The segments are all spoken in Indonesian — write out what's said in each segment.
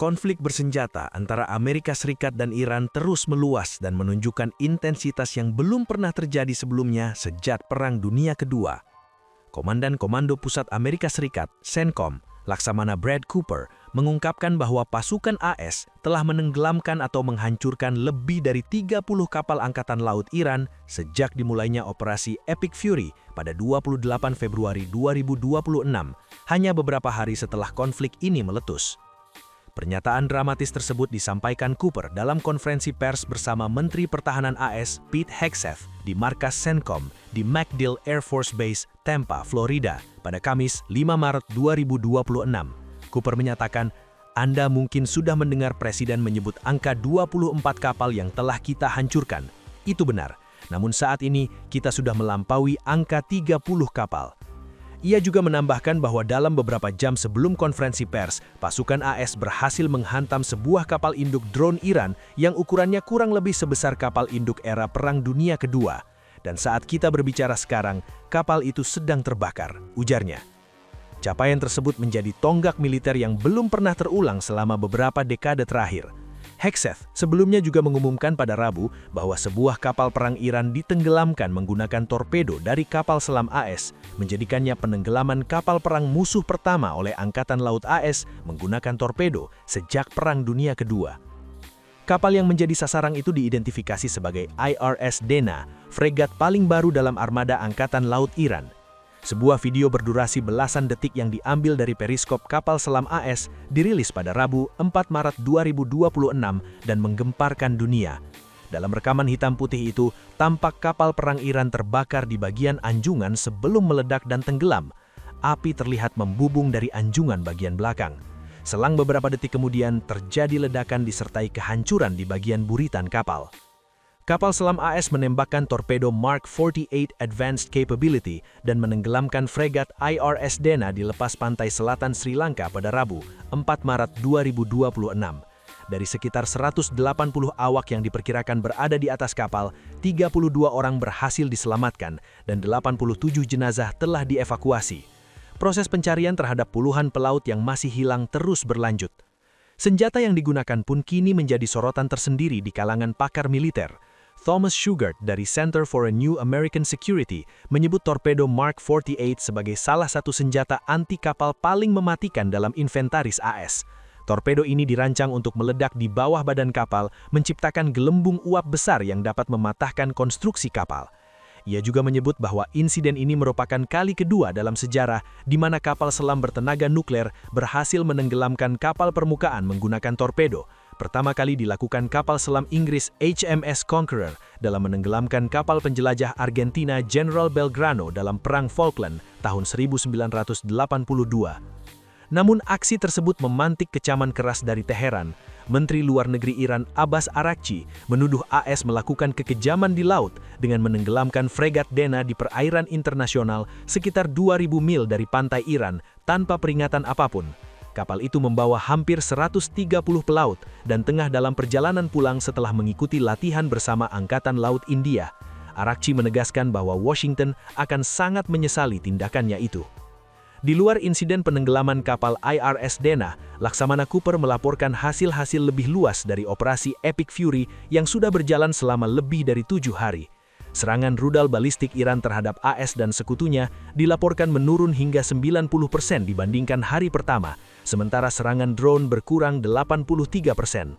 Konflik bersenjata antara Amerika Serikat dan Iran terus meluas dan menunjukkan intensitas yang belum pernah terjadi sebelumnya sejak Perang Dunia Kedua. Komandan Komando Pusat Amerika Serikat, CENTCOM, Laksamana Brad Cooper, mengungkapkan bahwa pasukan AS telah menenggelamkan atau menghancurkan lebih dari 30 kapal Angkatan Laut Iran sejak dimulainya operasi Epic Fury pada 28 Februari 2026, hanya beberapa hari setelah konflik ini meletus. Pernyataan dramatis tersebut disampaikan Cooper dalam konferensi pers bersama Menteri Pertahanan AS Pete Hegseth di markas CENTCOM di MacDill Air Force Base, Tampa, Florida, pada Kamis 5 Maret 2026. Cooper menyatakan, "Anda mungkin sudah mendengar Presiden menyebut angka 24 kapal yang telah kita hancurkan. Itu benar, namun saat ini kita sudah melampaui angka 30 kapal." Ia juga menambahkan bahwa dalam beberapa jam sebelum konferensi pers, pasukan AS berhasil menghantam sebuah kapal induk drone Iran yang ukurannya kurang lebih sebesar kapal induk era Perang Dunia Kedua. Dan saat kita berbicara sekarang, kapal itu sedang terbakar, ujarnya. Capaian tersebut menjadi tonggak militer yang belum pernah terulang selama beberapa dekade terakhir. Hegseth sebelumnya juga mengumumkan pada Rabu bahwa sebuah kapal perang Iran ditenggelamkan menggunakan torpedo dari kapal selam AS, menjadikannya penenggelaman kapal perang musuh pertama oleh Angkatan Laut AS menggunakan torpedo sejak Perang Dunia Kedua. Kapal yang menjadi sasaran itu diidentifikasi sebagai IRS Dena, fregat paling baru dalam armada Angkatan Laut Iran. Sebuah video berdurasi belasan detik yang diambil dari periskop kapal selam AS dirilis pada Rabu 4 Maret 2026 dan menggemparkan dunia. Dalam rekaman hitam putih itu, tampak kapal perang Iran terbakar di bagian anjungan sebelum meledak dan tenggelam. Api terlihat membubung dari anjungan bagian belakang. Selang beberapa detik kemudian, terjadi ledakan disertai kehancuran di bagian buritan kapal. Kapal selam AS menembakkan torpedo Mark 48 Advanced Capability dan menenggelamkan fregat IRS Dena di lepas pantai selatan Sri Lanka pada Rabu, 4 Maret 2026. Dari sekitar 180 awak yang diperkirakan berada di atas kapal, 32 orang berhasil diselamatkan dan 87 jenazah telah dievakuasi. Proses pencarian terhadap puluhan pelaut yang masih hilang terus berlanjut. Senjata yang digunakan pun kini menjadi sorotan tersendiri di kalangan pakar militer. Thomas Shugart dari Center for a New American Security menyebut torpedo Mark 48 sebagai salah satu senjata anti-kapal paling mematikan dalam inventaris AS. Torpedo ini dirancang untuk meledak di bawah badan kapal, menciptakan gelembung uap besar yang dapat mematahkan konstruksi kapal. Ia juga menyebut bahwa insiden ini merupakan kali kedua dalam sejarah di mana kapal selam bertenaga nuklir berhasil menenggelamkan kapal permukaan menggunakan torpedo. Pertama kali dilakukan kapal selam Inggris HMS Conqueror dalam menenggelamkan kapal penjelajah Argentina General Belgrano dalam Perang Falkland tahun 1982. Namun aksi tersebut memantik kecaman keras dari Teheran. Menteri Luar Negeri Iran Abbas Araghchi menuduh AS melakukan kekejaman di laut dengan menenggelamkan fregat Dena di perairan internasional sekitar 2.000 mil dari pantai Iran tanpa peringatan apapun. Kapal itu membawa hampir 130 pelaut dan tengah dalam perjalanan pulang setelah mengikuti latihan bersama Angkatan Laut India. Araghchi menegaskan bahwa Washington akan sangat menyesali tindakannya itu. Di luar insiden penenggelaman kapal IRS Dena, Laksamana Cooper melaporkan hasil-hasil lebih luas dari operasi Epic Fury yang sudah berjalan selama lebih dari 7 hari. Serangan rudal balistik Iran terhadap AS dan sekutunya dilaporkan menurun hingga 90% dibandingkan hari pertama, sementara serangan drone berkurang 83%.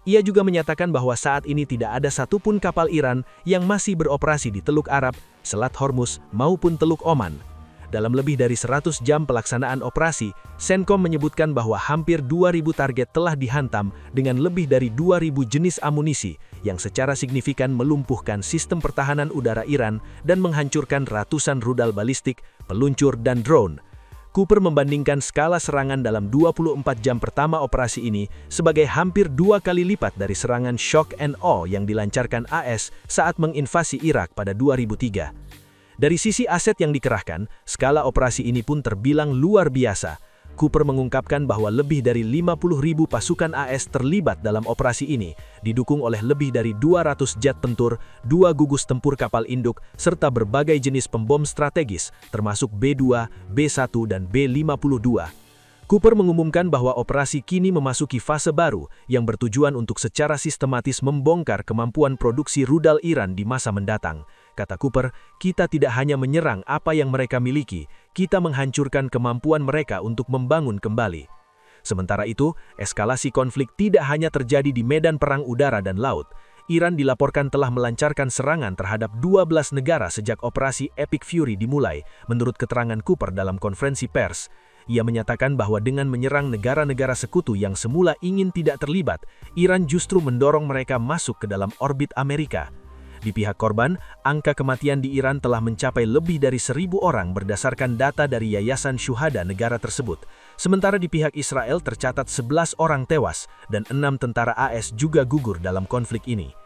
Ia juga menyatakan bahwa saat ini tidak ada satupun kapal Iran yang masih beroperasi di Teluk Arab, Selat Hormuz, maupun Teluk Oman. Dalam lebih dari 100 jam pelaksanaan operasi, CENTCOM menyebutkan bahwa hampir 2.000 target telah dihantam dengan lebih dari 2.000 jenis amunisi yang secara signifikan melumpuhkan sistem pertahanan udara Iran dan menghancurkan ratusan rudal balistik, peluncur, dan drone. Cooper membandingkan skala serangan dalam 24 jam pertama operasi ini sebagai hampir 2 kali lipat dari serangan shock and awe yang dilancarkan AS saat menginvasi Irak pada 2003. Dari sisi aset yang dikerahkan, skala operasi ini pun terbilang luar biasa. Cooper mengungkapkan bahwa lebih dari 50.000 pasukan AS terlibat dalam operasi ini, didukung oleh lebih dari 200 jet tempur, 2 gugus tempur kapal induk, serta berbagai jenis pembom strategis, termasuk B-2, B-1, dan B-52. Cooper mengumumkan bahwa operasi kini memasuki fase baru yang bertujuan untuk secara sistematis membongkar kemampuan produksi rudal Iran di masa mendatang. Kata Cooper, kita tidak hanya menyerang apa yang mereka miliki, kita menghancurkan kemampuan mereka untuk membangun kembali. Sementara itu, eskalasi konflik tidak hanya terjadi di medan perang udara dan laut. Iran dilaporkan telah melancarkan serangan terhadap 12 negara sejak operasi Epic Fury dimulai, menurut keterangan Cooper dalam konferensi pers. Ia menyatakan bahwa dengan menyerang negara-negara sekutu yang semula ingin tidak terlibat, Iran justru mendorong mereka masuk ke dalam orbit Amerika. Di pihak korban, angka kematian di Iran telah mencapai lebih dari 1.000 orang berdasarkan data dari Yayasan Syuhada negara tersebut. Sementara di pihak Israel tercatat 11 orang tewas dan 6 tentara AS juga gugur dalam konflik ini.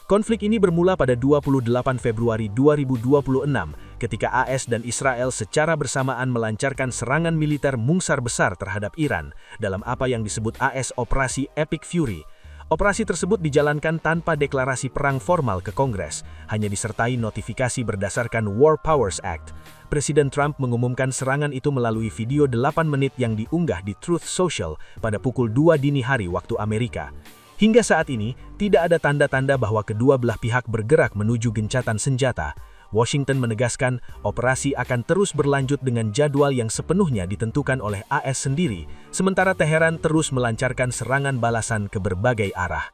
Konflik ini bermula pada 28 Februari 2026 ketika AS dan Israel secara bersamaan melancarkan serangan militer mungsar besar terhadap Iran dalam apa yang disebut AS Operasi Epic Fury. Operasi tersebut dijalankan tanpa deklarasi perang formal ke Kongres, hanya disertai notifikasi berdasarkan War Powers Act. Presiden Trump mengumumkan serangan itu melalui video 8 menit yang diunggah di Truth Social pada pukul 2 dini hari waktu Amerika. Hingga saat ini, tidak ada tanda-tanda bahwa kedua belah pihak bergerak menuju gencatan senjata. Washington menegaskan operasi akan terus berlanjut dengan jadwal yang sepenuhnya ditentukan oleh AS sendiri, sementara Teheran terus melancarkan serangan balasan ke berbagai arah.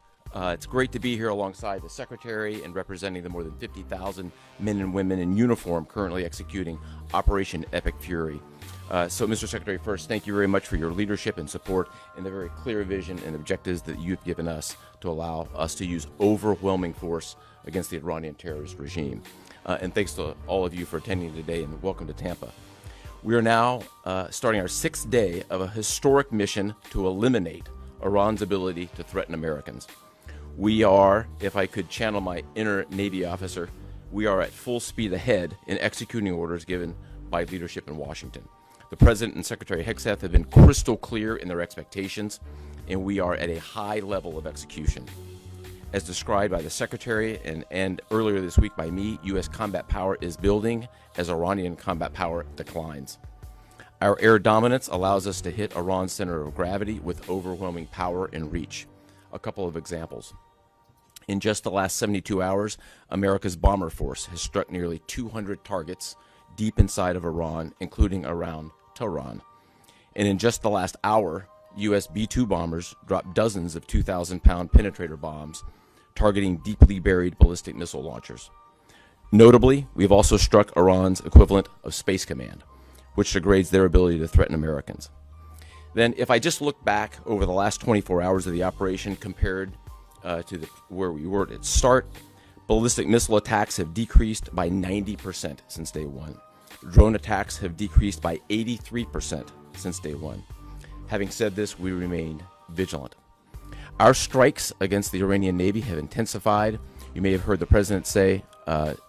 It's great to be here alongside the Secretary and representing the more than 50,000 men and women in uniform currently executing Operation Epic Fury. So, Mr. Secretary, first, thank you very much for your leadership and support and the very clear vision and objectives that you've given us to allow us to use overwhelming force against the Iranian terrorist regime. And thanks to all of you for attending today, and welcome to Tampa. We are now starting our 6th day of a historic mission to eliminate Iran's ability to threaten Americans. We are, if I could channel my inner Navy officer, we are at full speed ahead in executing orders given by leadership in Washington. The President and Secretary Hegseth have been crystal clear in their expectations, and we are at a high level of execution. As described by the Secretary and earlier this week by me, U.S. combat power is building as Iranian combat power declines. Our air dominance allows us to hit Iran's center of gravity with overwhelming power and reach. A couple of examples. In just the last 72 hours, America's bomber force has struck nearly 200 targets deep inside of Iran, including around Tehran. And in just the last hour, U.S. B-2 bombers dropped dozens of 2,000-pound penetrator bombs, targeting deeply buried ballistic missile launchers. Notably, we've also struck Iran's equivalent of Space Command, which degrades their ability to threaten Americans. Then, if I just look back over the last 24 hours of the operation compared to where we were at its start, ballistic missile attacks have decreased by 90% since day one. Drone attacks have decreased by 83% since day one. Having said this, we remain vigilant. Our strikes against the Iranian Navy have intensified. You may have heard the President say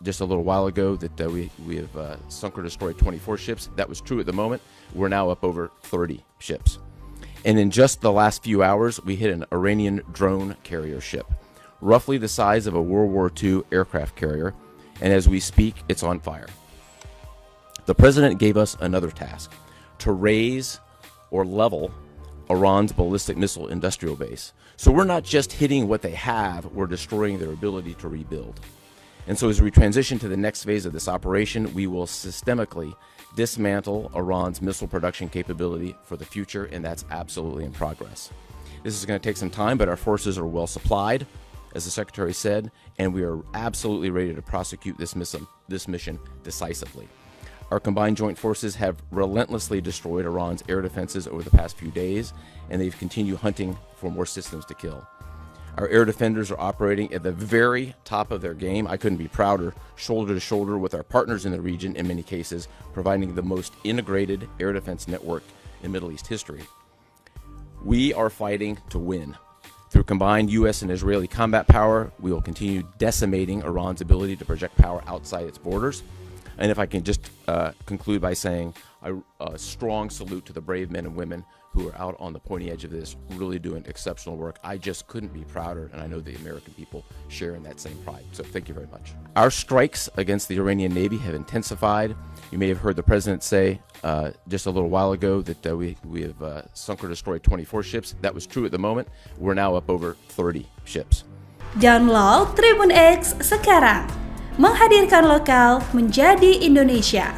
just a little while ago that we have sunk or destroyed 24 ships. That was true at the moment. We're now up over 30 ships. And in just the last few hours, we hit an Iranian drone carrier ship, roughly the size of a World War II aircraft carrier, and as we speak, it's on fire. The President gave us another task, to raise or level Iran's ballistic missile industrial base. So we're not just hitting what they have, we're destroying their ability to rebuild. And so as we transition to the next phase of this operation, we will systemically dismantle Iran's missile production capability for the future, and that's absolutely in progress. This is going to take some time, but our forces are well supplied, as the Secretary said, and we are absolutely ready to prosecute this mission decisively. Our combined joint forces have relentlessly destroyed Iran's air defenses over the past few days, and they've continued hunting for more systems to kill. Our air defenders are operating at the very top of their game. I couldn't be prouder, shoulder to shoulder with our partners in the region in many cases, providing the most integrated air defense network in Middle East history. We are fighting to win. Through combined U.S. and Israeli combat power, we will continue decimating Iran's ability to project power outside its borders. And if I can just conclude by saying a strong salute to the brave men and women who are out on the pointy edge of this, really doing exceptional work. I just couldn't be prouder, and I know the American people share in that same pride. So thank you very much. Our strikes against the Iranian Navy have intensified. You may have heard the president say just a little while ago that we have sunk or destroyed 24 ships. That was true at the moment. We're now up over 30 ships. Download Tribun X sekarang. Menghadirkan lokal menjadi Indonesia.